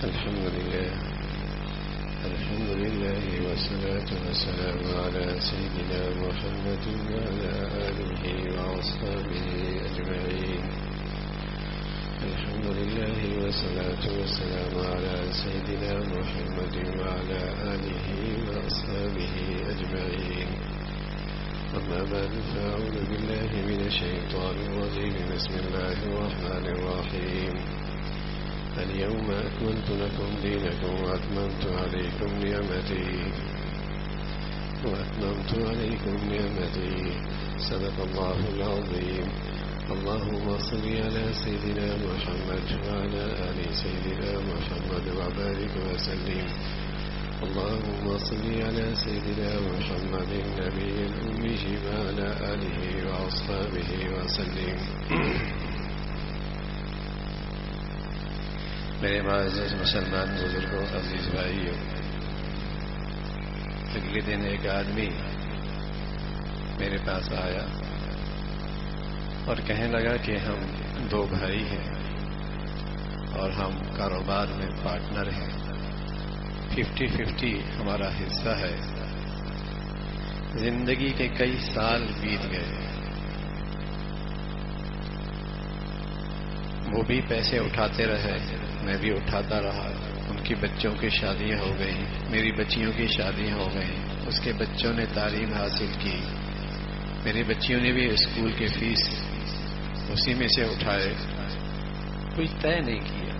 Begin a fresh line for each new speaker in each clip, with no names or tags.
الحمد لله والصلاة والسلام على سيدنا محمد وعلى آله وأصحابه أجمعين. الحمد لله والصلاة والسلام على سيدنا محمد وعلى آله وأصحابه أجمعين. أما بعد فأعوذ بالله من الشيطان الرجيم. بسم الله الرحمن الرحيم. اليوم أكملت لكم دينكم وأتممت عليكم نعمتي. صدق الله العظيم. اللهم صل على سيدنا محمد وعلى آل سيدنا محمد وبارك وسلم. اللهم صل على سيدنا محمد النبي الأمي وعلى آله وأصحابه وسلم. میرے معزز مسلمان بزرگوں، عزیز بھائیوں، اگلے دن ایک آدمی میرے پاس آیا اور کہنے لگا کہ ہم 2 بھائی ہیں اور ہم کاروبار میں پارٹنر ہیں، 50-50 ہمارا حصہ ہے. زندگی کے کئی سال بیت گئے، وہ بھی پیسے اٹھاتے رہے، میں بھی اٹھاتا رہا. ان کی بچوں کی شادیاں ہو گئیں، میری بچیوں کی شادیاں ہو گئیں، اس کے بچوں نے تعلیم حاصل کی، میری بچیوں نے بھی اسکول کی فیس اسی میں سے اٹھائے، کچھ طے نہیں کیا.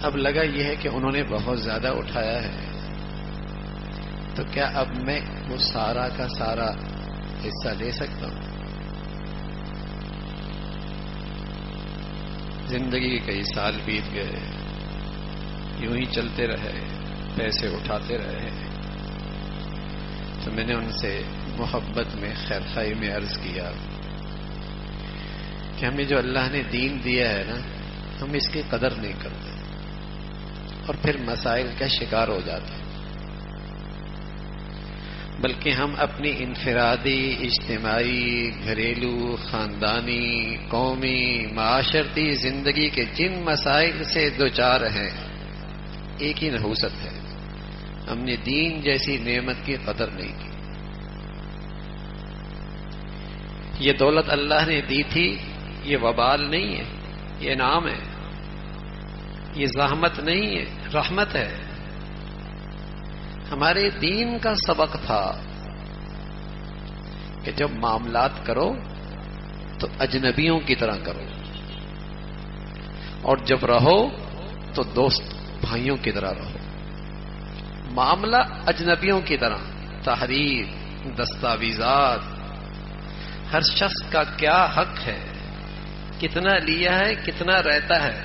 اب لگا یہ ہے کہ انہوں نے بہت زیادہ اٹھایا ہے، تو کیا اب میں وہ سارا کا سارا حصہ لے سکتا ہوں؟ زندگی کے کئی سال بیت گئے، یوں ہی چلتے رہے، پیسے اٹھاتے رہے. تو میں نے ان سے محبت میں، خیرخواہی میں عرض کیا کہ ہمیں جو اللہ نے دین دیا ہے نا، ہم اس کی قدر نہیں کرتے اور پھر مسائل کا شکار ہو جاتے ہیں، بلکہ ہم اپنی انفرادی، اجتماعی، گھریلو، خاندانی، قومی، معاشرتی زندگی کے جن مسائل سے دوچار ہیں، ایک ہی نحوست ہے، ہم نے دین جیسی نعمت کی قدر نہیں کی. یہ دولت اللہ نے دی تھی، یہ وبال نہیں ہے، یہ انعام ہے، یہ زحمت نہیں ہے، رحمت ہے. ہمارے دین کا سبق تھا کہ جب معاملات کرو تو اجنبیوں کی طرح کرو، اور جب رہو تو دوست بھائیوں کی طرح رہو. معاملہ اجنبیوں کی طرح، تحریر، دستاویزات، ہر شخص کا کیا حق ہے، کتنا لیا ہے، کتنا رہتا ہے،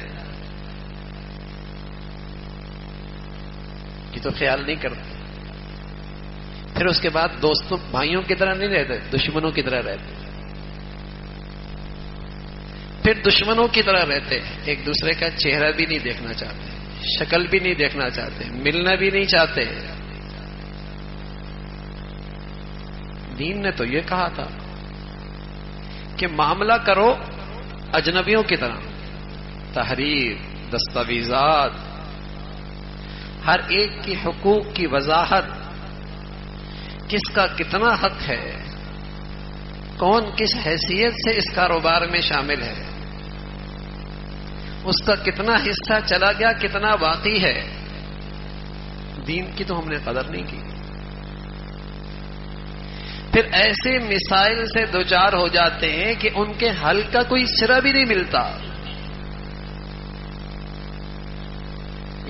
یہ تو خیال نہیں کرتے. پھر اس کے بعد دوستوں بھائیوں کی طرح نہیں رہتے، دشمنوں کی طرح رہتے. پھر دشمنوں کی طرح رہتے، ایک دوسرے کا چہرہ بھی نہیں دیکھنا چاہتے، شکل بھی نہیں دیکھنا چاہتے، ملنا بھی نہیں چاہتے. دین نے تو یہ کہا تھا کہ معاملہ کرو اجنبیوں کی طرح، تحریر، دستاویزات، ہر ایک کی حقوق کی وضاحت، کس کا کتنا حق ہے، کون کس حیثیت سے اس کاروبار میں شامل ہے، اس کا کتنا حصہ چلا گیا، کتنا باقی ہے. دین کی تو ہم نے قدر نہیں کی. پھر ایسے مسائل سے دوچار ہو جاتے ہیں کہ ان کے حل کا کوئی سرا بھی نہیں ملتا.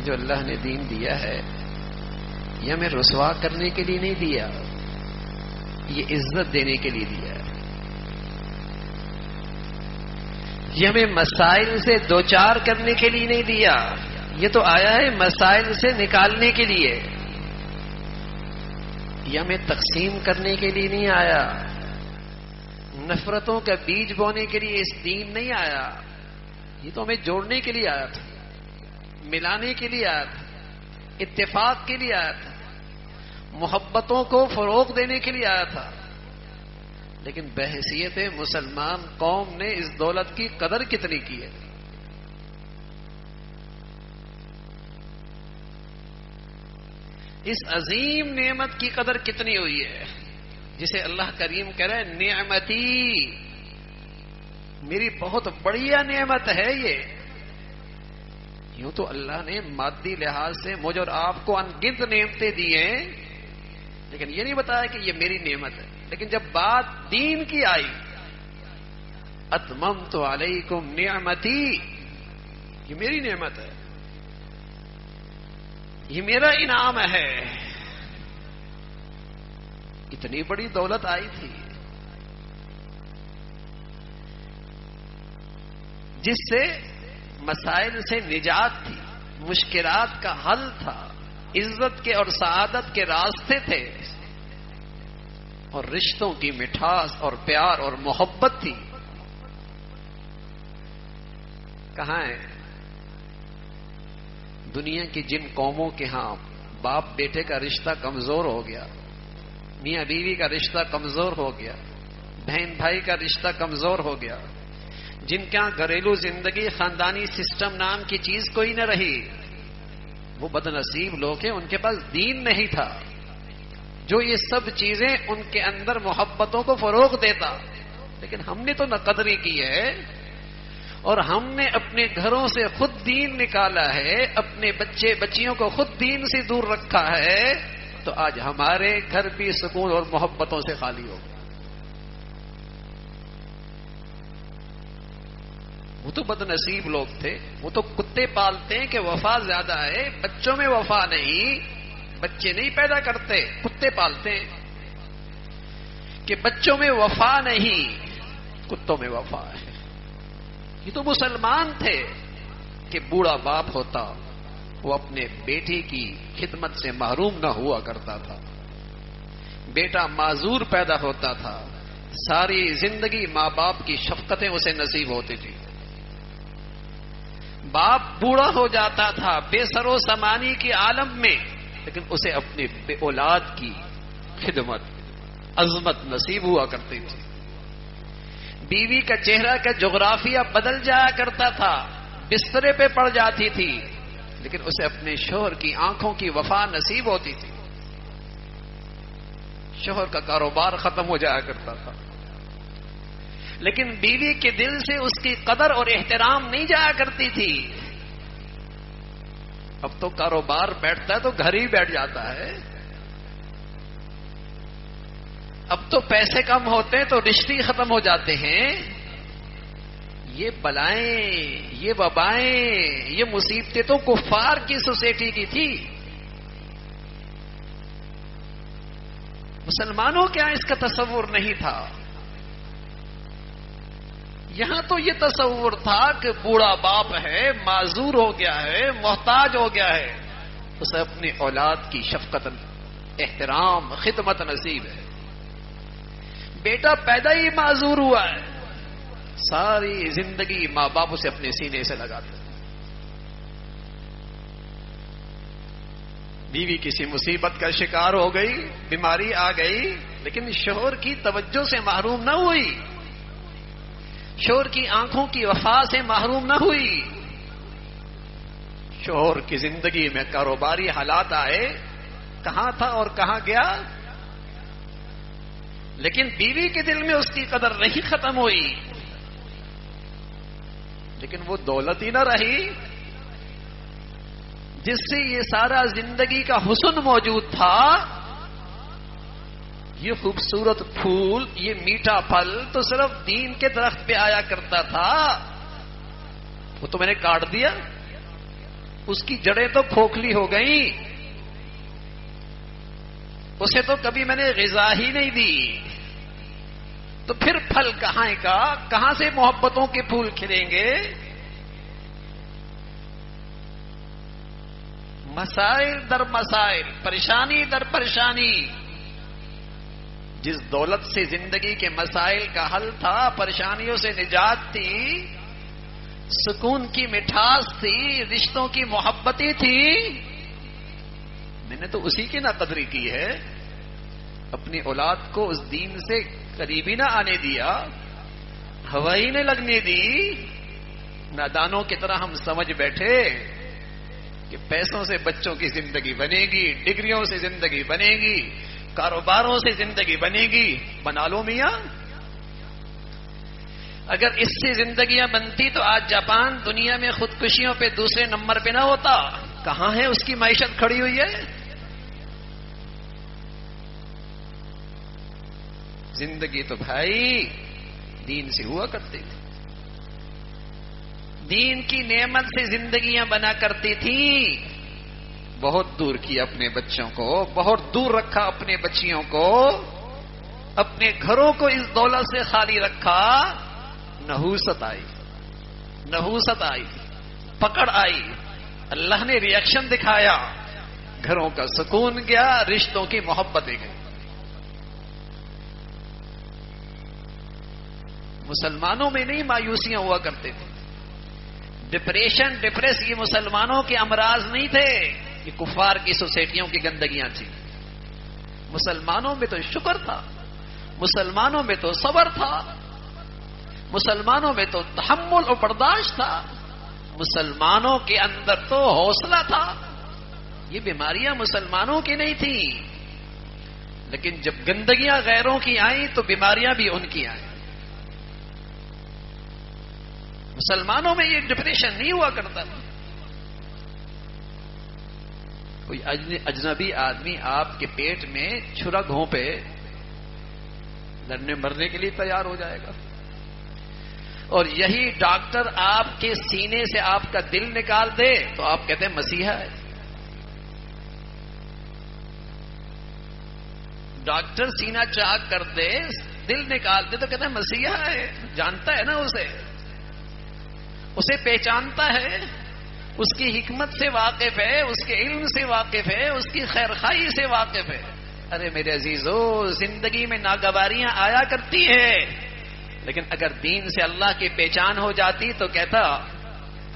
جو اللہ نے دین دیا ہے، یہ ہمیں رسوا کرنے کے لیے نہیں دیا، یہ عزت دینے کے لیے دیا ہے. یہ ہمیں مسائل سے دوچار کرنے کے لیے نہیں دیا، یہ تو آیا ہے مسائل سے نکالنے کے لیے. یہ ہمیں تقسیم کرنے کے لیے نہیں آیا، نفرتوں کا بیج بونے کے لیے اس دین نہیں آیا. یہ تو ہمیں جوڑنے کے لیے آیا تھا، ملانے کے لیے آیا تھا، اتفاق کے لیے آیا تھا، محبتوں کو فروغ دینے کے لیے آیا تھا. لیکن بحیثیت مسلمان قوم نے اس دولت کی قدر کتنی کی ہے؟ اس عظیم نعمت کی قدر کتنی ہوئی ہے جسے اللہ کریم کہہ رہے ہیں نعمتی، میری بہت بڑھیا نعمت ہے یہ. یوں تو اللہ نے مادی لحاظ سے مجھ اور آپ کو انگنت نعمتیں دی ہیں، لیکن یہ نہیں بتایا کہ یہ میری نعمت ہے. لیکن جب بات دین کی آئی، اتممت علیکم نعمتی، یہ میری نعمت ہے، یہ میرا انعام ہے. اتنی بڑی دولت آئی تھی جس سے مسائل سے نجات تھی، مشکلات کا حل تھا، عزت کے اور سعادت کے راستے تھے، اور رشتوں کی مٹھاس اور پیار اور محبت تھی. کہاں ہے؟ دنیا کی جن قوموں کے ہاں باپ بیٹے کا رشتہ کمزور ہو گیا، میاں بیوی کا رشتہ کمزور ہو گیا، بہن بھائی کا رشتہ کمزور ہو گیا، جن کے ہاں گھریلو زندگی خاندانی سسٹم نام کی چیز کوئی نہ رہی، وہ بد نصیب لوگ ہیں، ان کے پاس دین نہیں تھا جو یہ سب چیزیں ان کے اندر محبتوں کو فروغ دیتا. لیکن ہم نے تو نہ قدری کی ہے، اور ہم نے اپنے گھروں سے خود دین نکالا ہے، اپنے بچے بچیوں کو خود دین سے دور رکھا ہے، تو آج ہمارے گھر بھی سکون اور محبتوں سے خالی ہو گئے. وہ تو بد نصیب لوگ تھے، وہ تو کتے پالتے ہیں کہ وفا زیادہ ہے، بچوں میں وفا نہیں، بچے نہیں پیدا کرتے، کتے پالتے ہیں کہ بچوں میں وفا نہیں، کتوں میں وفا ہے. یہ تو مسلمان تھے کہ بوڑھا باپ ہوتا وہ اپنے بیٹے کی خدمت سے محروم نہ ہوا کرتا تھا، بیٹا معذور پیدا ہوتا تھا، ساری زندگی ماں باپ کی شفقتیں اسے نصیب ہوتی تھی. باپ بوڑھا ہو جاتا تھا بے سر و سامانی کی عالم میں، لیکن اسے اپنی بے اولاد کی خدمت عظمت نصیب ہوا کرتی تھی. بیوی کا چہرہ کا جغرافیہ بدل جایا کرتا تھا، بسترے پہ پڑ جاتی تھی، لیکن اسے اپنے شوہر کی آنکھوں کی وفا نصیب ہوتی تھی. شوہر کا کاروبار ختم ہو جایا کرتا تھا، لیکن بیوی کے دل سے اس کی قدر اور احترام نہیں جایا کرتی تھی. اب تو کاروبار بیٹھتا ہے تو گھر ہی بیٹھ جاتا ہے، اب تو پیسے کم ہوتے ہیں تو رشتے ختم ہو جاتے ہیں. یہ بلائیں، یہ وبائیں، یہ مصیبتیں تو کفار کی سوسائٹی کی تھی. مسلمانوں کیا اس کا تصور نہیں تھا؟ یہاں تو یہ تصور تھا کہ بوڑھا باپ ہے، معذور ہو گیا ہے، محتاج ہو گیا ہے، اسے اپنی اولاد کی شفقت، احترام، خدمت نصیب ہے. بیٹا پیدا ہی معذور ہوا ہے، ساری زندگی ماں باپ اسے اپنے سینے سے لگاتے. بیوی کسی مصیبت کا شکار ہو گئی، بیماری آ گئی، لیکن شوہر کی توجہ سے محروم نہ ہوئی، شوہر کی آنکھوں کی وفا سے محروم نہ ہوئی. شوہر کی زندگی میں کاروباری حالات آئے، کہاں تھا اور کہاں گیا، لیکن بیوی کے دل میں اس کی قدر نہیں ختم ہوئی. لیکن وہ دولت ہی نہ رہی جس سے یہ سارا زندگی کا حسن موجود تھا. یہ خوبصورت پھول، یہ میٹھا پھل تو صرف دین کے درخت پہ آیا کرتا تھا، وہ تو میں نے کاٹ دیا، اس کی جڑیں تو کھوکھلی ہو گئیں، اسے تو کبھی میں نے غذا ہی نہیں دی، تو پھر پھل کہاں کا، کہاں سے محبتوں کے پھول کھلیں گے؟ مسائل در مسائل، پریشانی در پریشانی. جس دولت سے زندگی کے مسائل کا حل تھا، پریشانیوں سے نجات تھی، سکون کی مٹھاس تھی، رشتوں کی محبتیں تھی، میں نے تو اسی کی ناقدری کی ہے. اپنی اولاد کو اس دین سے قریبی نہ آنے دیا، ہوا ہی نہ لگنے دی. نادانوں کی طرح ہم سمجھ بیٹھے کہ پیسوں سے بچوں کی زندگی بنے گی، ڈگریوں سے زندگی بنے گی، کاروباروں سے زندگی بنے گی. بنا لو میاں. اگر اس سے زندگیاں بنتی تو آج جاپان دنیا میں خودکشیوں پہ دوسرے نمبر پہ نہ ہوتا. کہاں ہے اس کی معیشت کھڑی ہوئی ہے؟ زندگی تو بھائی دین سے ہوا کرتی تھی. دین کی نعمت سے زندگیاں بنا کرتی تھی. بہت دور کیا اپنے بچوں کو، بہت دور رکھا اپنے بچیوں کو، اپنے گھروں کو اس دولت سے خالی رکھا. نحوست آئی، نحوست آئی، پکڑ آئی، اللہ نے ریئیکشن دکھایا، گھروں کا سکون گیا، رشتوں کی محبتیں گئی. مسلمانوں میں نہیں مایوسیاں ہوا کرتے تھے. ڈپریشن، ڈپریس یہ مسلمانوں کے امراض نہیں تھے، یہ کفار کی سوسائٹیوں کی گندگیاں تھیں. مسلمانوں میں تو شکر تھا، مسلمانوں میں تو صبر تھا، مسلمانوں میں تو تحمل اور برداشت تھا، مسلمانوں کے اندر تو حوصلہ تھا. یہ بیماریاں مسلمانوں کی نہیں تھیں. لیکن جب گندگیاں غیروں کی آئیں تو بیماریاں بھی ان کی آئیں. مسلمانوں میں یہ ڈپریشن نہیں ہوا کرتا تھا. کوئی اجنبی آدمی آپ کے پیٹ میں چھرا گھونپے لڑنے مرنے کے لیے تیار ہو جائے گا. اور یہی ڈاکٹر آپ کے سینے سے آپ کا دل نکال دے تو آپ کہتے ہیں مسیحا ہے. ڈاکٹر سینہ چاک کر دے، دل نکال دے تو کہتے ہیں مسیحا ہے. جانتا ہے نا اسے پہچانتا ہے، اس کی حکمت سے واقف ہے، اس کے علم سے واقف ہے، اس کی خیرخواہی سے واقف ہے. ارے میرے عزیزو، زندگی میں ناگواریاں آیا کرتی ہے، لیکن اگر دین سے اللہ کی پہچان ہو جاتی تو کہتا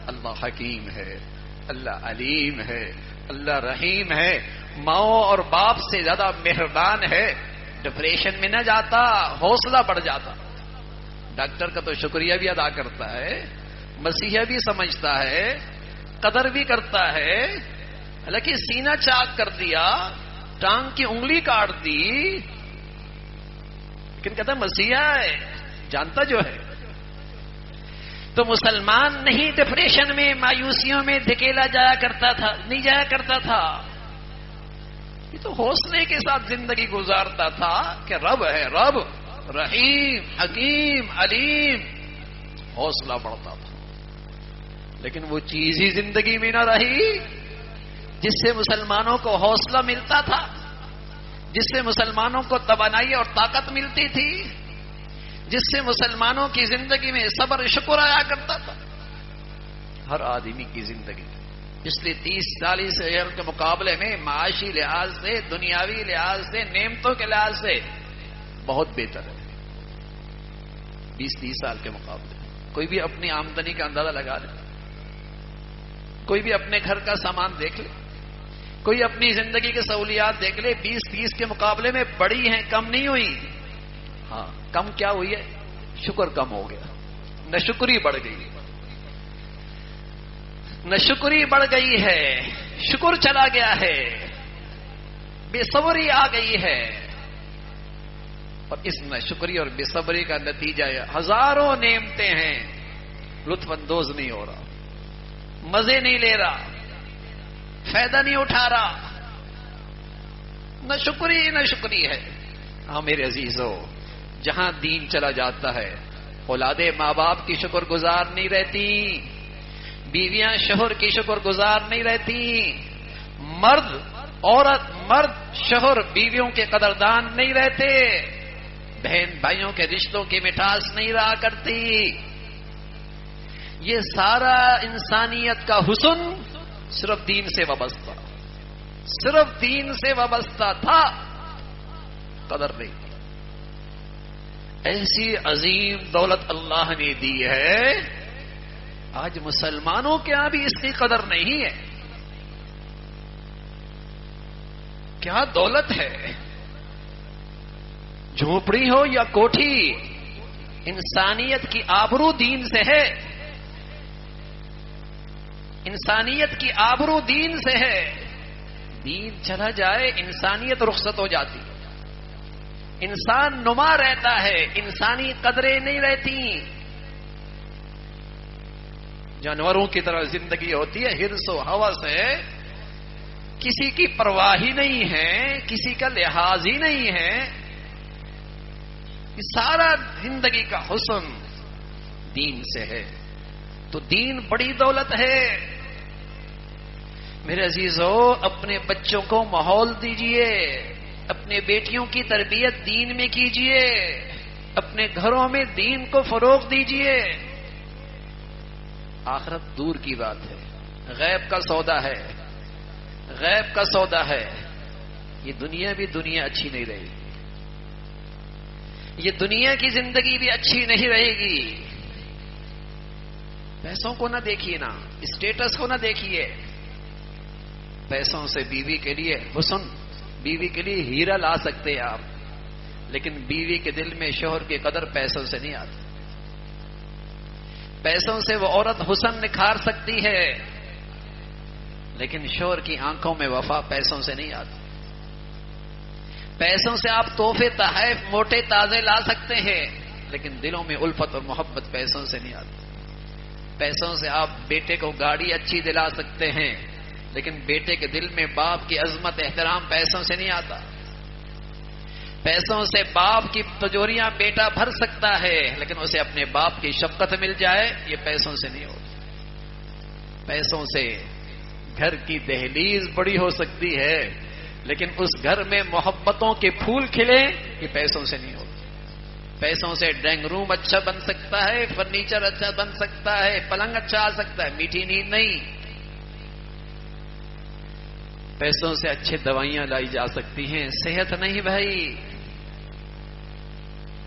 اللہ حکیم ہے، اللہ علیم ہے، اللہ رحیم ہے، ماں اور باپ سے زیادہ مہربان ہے. ڈپریشن میں نہ جاتا، حوصلہ بڑھ جاتا. ڈاکٹر کا تو شکریہ بھی ادا کرتا ہے، مسیحا بھی سمجھتا ہے، قدر بھی کرتا ہے. حالانکہ سینہ چاک کر دیا، ٹانگ کی انگلی کاٹ دی، لیکن کہتا مسیحا ہے، جانتا جو ہے. تو مسلمان نہیں ڈپریشن میں، مایوسیوں میں دھکیلا جایا کرتا تھا، نہیں جایا کرتا تھا. یہ تو حوصلے کے ساتھ زندگی گزارتا تھا کہ رب ہے، رب رحیم حکیم علیم. حوصلہ بڑھتا تھا. لیکن وہ چیز ہی زندگی میں نہ رہی جس سے مسلمانوں کو حوصلہ ملتا تھا، جس سے مسلمانوں کو توانائی اور طاقت ملتی تھی، جس سے مسلمانوں کی زندگی میں صبر شکر آیا کرتا تھا. ہر آدمی کی زندگی پچھلے 30-40 سال کے مقابلے میں معاشی لحاظ سے، دنیاوی لحاظ سے، نعمتوں کے لحاظ سے بہت بہتر ہے. 20-30 سال کے مقابلے کوئی بھی اپنی آمدنی کا اندازہ لگا لے، کوئی بھی اپنے گھر کا سامان دیکھ لے، کوئی اپنی زندگی کی سہولیات دیکھ لے. 20-30 کے مقابلے میں بڑی ہیں، کم نہیں ہوئی. ہاں کم کیا ہوئی ہے؟ شکر کم ہو گیا، ناشکری بڑھ گئی، ناشکری بڑھ گئی ہے، شکر چلا گیا ہے، بے صبری آ گئی ہے. اور اس ناشکری اور بے صبری کا نتیجہ ہزاروں نعمتیں ہیں، لطف اندوز نہیں ہو رہا، مزے نہیں لے رہا، فائدہ نہیں اٹھا رہا. ناشکری ہے. ہاں میرے عزیزو، جہاں دین چلا جاتا ہے اولادیں ماں باپ کی شکر گزار نہیں رہتی، بیویاں شوہر کی شکر گزار نہیں رہتی، مرد شوہر بیویوں کے قدردان نہیں رہتے، بہن بھائیوں کے رشتوں کی مٹھاس نہیں رہا کرتی. یہ سارا انسانیت کا حسن صرف دین سے وابستہ، صرف دین سے وابستہ تھا، قدر نہیں. ایسی عظیم دولت اللہ نے دی ہے، آج مسلمانوں کے یہاں بھی اس کی قدر نہیں ہے. کیا دولت ہے، جھونپڑی ہو یا کوٹھی، انسانیت کی آبرو دین سے ہے. انسانیت کی آبرو دین سے ہے. دین چلا جائے انسانیت رخصت ہو جاتی، انسان نما رہتا ہے، انسانی قدریں نہیں رہتی. جانوروں کی طرح زندگی ہوتی ہے، حرص و ہوس ہے، کسی کی پرواہ ہی نہیں ہے، کسی کا لحاظ ہی نہیں ہے. یہ سارا زندگی کا حسن دین سے ہے. تو دین بڑی دولت ہے. میرے عزیزو، اپنے بچوں کو ماحول دیجئے، اپنے بیٹیوں کی تربیت دین میں کیجئے، اپنے گھروں میں دین کو فروغ دیجئے. آخرت دور کی بات ہے، غیب کا سودا ہے، غیب کا سودا ہے. یہ دنیا بھی دنیا اچھی نہیں رہے گی، یہ دنیا کی زندگی بھی اچھی نہیں رہے گی. پیسوں کو نہ دیکھیے، نا اسٹیٹس کو نہ دیکھیے. پیسوں سے بیوی کے لیے حسن، بیوی کے لیے ہیرا لا سکتے آپ، لیکن بیوی کے دل میں شوہر کی قدر پیسوں سے نہیں آتی. پیسوں سے وہ عورت حسن نکھار سکتی ہے، لیکن شوہر کی آنکھوں میں وفا پیسوں سے نہیں آتی. پیسوں سے آپ تحفے تحائف موٹے تازے لا سکتے ہیں، لیکن دلوں میں الفت اور محبت پیسوں سے نہیں آتی. پیسوں سے آپ بیٹے کو گاڑی اچھی دلا سکتے ہیں، لیکن بیٹے کے دل میں باپ کی عظمت احترام پیسوں سے نہیں آتا. پیسوں سے باپ کی تجوریاں بیٹا بھر سکتا ہے، لیکن اسے اپنے باپ کی شفقت مل جائے، یہ پیسوں سے نہیں ہوتا. پیسوں سے گھر کی دہلیز بڑی ہو سکتی ہے، لیکن اس گھر میں محبتوں کے پھول کھلے، یہ پیسوں سے نہیں ہوتا. پیسوں سے ڈرائنگ روم اچھا بن سکتا ہے، فرنیچر اچھا بن سکتا ہے، پلنگ اچھا آ سکتا ہے، میٹھی نیند نہیں. پیسوں سے اچھے دوائیاں لائی جا سکتی ہیں، صحت نہیں بھائی.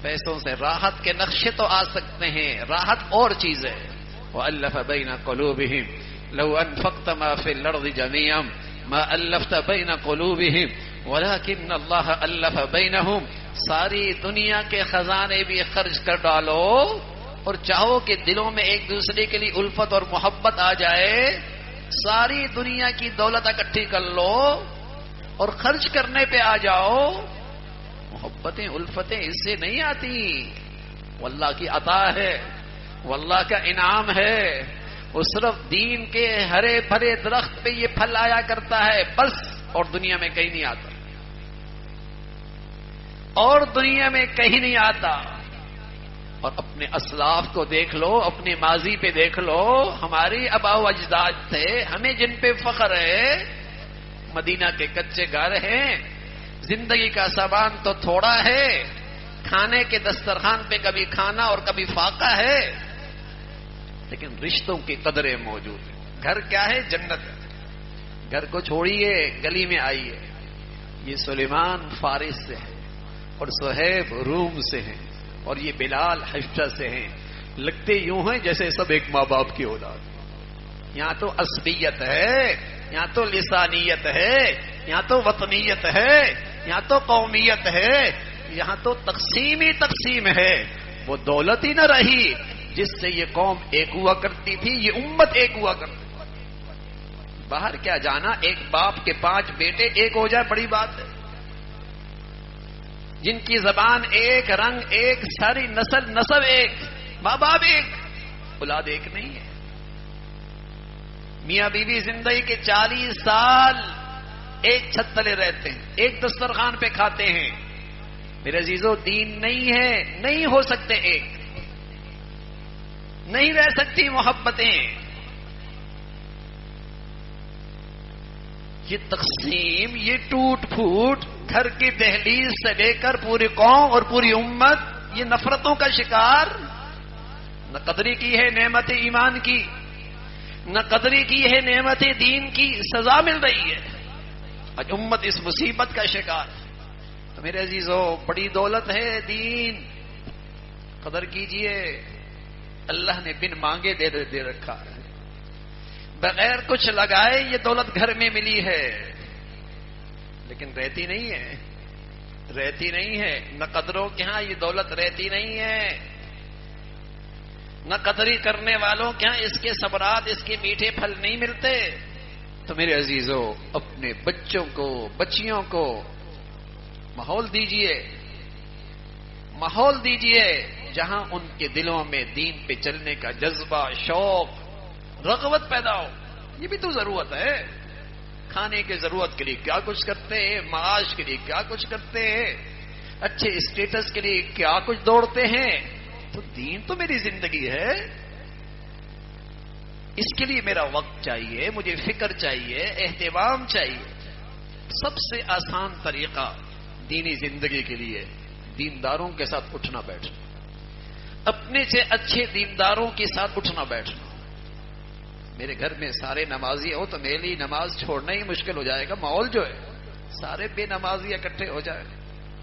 پیسوں سے راحت کے نقشے تو آ سکتے ہیں، راحت اور چیز ہے. وَأَلَّفَ بَيْنَ قُلُوبِهِمْ لَوْ أَنفَقْتَ مَا فِي الْأَرْضِ جَمِيعًا مَا أَلَّفْتَ بَيْنَ قُلُوبِهِمْ وَلَكِنَّ اللَّهَ أَلَّفَ بَيْنَهُمْ. ساری دنیا کے خزانے بھی خرچ کر ڈالو اور چاہو کہ دلوں میں ایک دوسرے کے لیے الفت اور محبت آ جائے، ساری دنیا کی دولت اکٹھی کر لو اور خرچ کرنے پہ آ جاؤ، محبتیں الفتیں اس سے نہیں آتی. واللہ کی عطا ہے، واللہ کا انعام ہے. وہ صرف دین کے ہرے بھرے درخت پہ یہ پھل آیا کرتا ہے بس، اور دنیا میں کہیں نہیں آتا، اور دنیا میں کہیں نہیں آتا. اور اپنے اسلاف کو دیکھ لو، اپنے ماضی پہ دیکھ لو، ہماری آباء و اجداد تھے، ہمیں جن پہ فخر ہے. مدینہ کے کچے گھر ہیں، زندگی کا سامان تو تھوڑا ہے، کھانے کے دسترخوان پہ کبھی کھانا اور کبھی فاقہ ہے، لیکن رشتوں کی قدریں موجود ہیں. گھر کیا ہے؟ جنت ہے. گھر کو چھوڑیے، گلی میں آئیے. یہ سلیمان فارس سے ہے، اور صہیب روم سے ہیں، اور یہ بلال حبشہ سے ہیں. لگتے یوں ہیں جیسے سب ایک ماں باپ کی اولاد. یہاں تو عصبیت ہے، یہاں تو لسانیت ہے، یہاں تو وطنیت ہے، یہاں تو قومیت ہے، یہاں تو تقسیم ہی تقسیم ہے. وہ دولت ہی نہ رہی جس سے یہ قوم ایک ہوا کرتی تھی، یہ امت ایک ہوا کرتی تھی. باہر کیا جانا، ایک باپ کے 5 بیٹے ایک ہو جائے بڑی بات ہے. جن کی زبان ایک، رنگ ایک، ساری نسب ایک، ماں باپ ایک، اولاد ایک نہیں ہے. میاں بیوی زندگی کے 40 سال ایک چھت تلے رہتے ہیں، ایک دسترخوان پہ کھاتے ہیں. میرے عزیزو، دین نہیں ہے، نہیں ہو سکتے ایک، نہیں رہ سکتی محبتیں. یہ تقسیم، یہ ٹوٹ پھوٹ، گھر کی دہلیز سے لے کر پوری قوم اور پوری امت یہ نفرتوں کا شکار. نہ قدری کی ہے نعمت ایمان کی، نہ قدری کی ہے نعمت دین کی، سزا مل رہی ہے. آج امت اس مصیبت کا شکار. تو میرے عزیزو، بڑی دولت ہے دین، قدر کیجئے. اللہ نے بن مانگے دے رکھا ہے، بغیر کچھ لگائے یہ دولت گھر میں ملی ہے، لیکن رہتی نہیں ہے، رہتی نہیں ہے. نہ قدروں کے ہاں یہ دولت رہتی نہیں ہے. نہ قدری کرنے والوں کیا اس کے ثمرات، اس کے میٹھے پھل نہیں ملتے؟ تو میرے عزیزوں، اپنے بچوں کو، بچیوں کو ماحول دیجئے، ماحول دیجئے جہاں ان کے دلوں میں دین پہ چلنے کا جذبہ، شوق، رغبت پیدا ہو۔ یہ بھی تو ضرورت ہے۔ کھانے کی ضرورت کے لیے کیا کچھ کرتے ہیں، معاش کے لیے کیا کچھ کرتے ہیں، اچھے اسٹیٹس کے لیے کیا کچھ دوڑتے ہیں۔ تو دین تو میری زندگی ہے، اس کے لیے میرا وقت چاہیے، مجھے فکر چاہیے، اہتمام چاہیے۔ سب سے آسان طریقہ دینی زندگی کے لیے دینداروں کے ساتھ اٹھنا بیٹھنا، اپنے سے اچھے دینداروں کے ساتھ اٹھنا بیٹھنا۔ میرے گھر میں سارے نمازی ہو تو میرے لیے نماز چھوڑنا ہی مشکل ہو جائے گا۔ ماحول جو ہے سارے بے نمازی اکٹھے ہو جائے،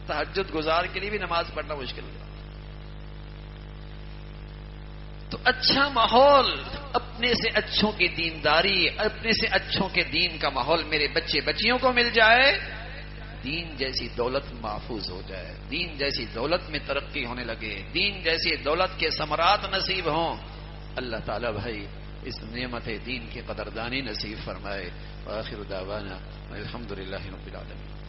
تہجد گزار کے لیے بھی نماز پڑھنا مشکل ہوگا۔ تو اچھا ماحول، اپنے سے اچھوں کی دینداری، اپنے سے اچھوں کے دین کا ماحول میرے بچے بچیوں کو مل جائے، دین جیسی دولت محفوظ ہو جائے، دین جیسی دولت میں ترقی ہونے لگے، دین جیسی دولت کے ثمرات نصیب ہوں۔ اللہ تعالیٰ بھائی اس نعمت دین کی قدردانی نصیب فرمائے۔ وآخر دعوانا الحمدللہ رب العالمین۔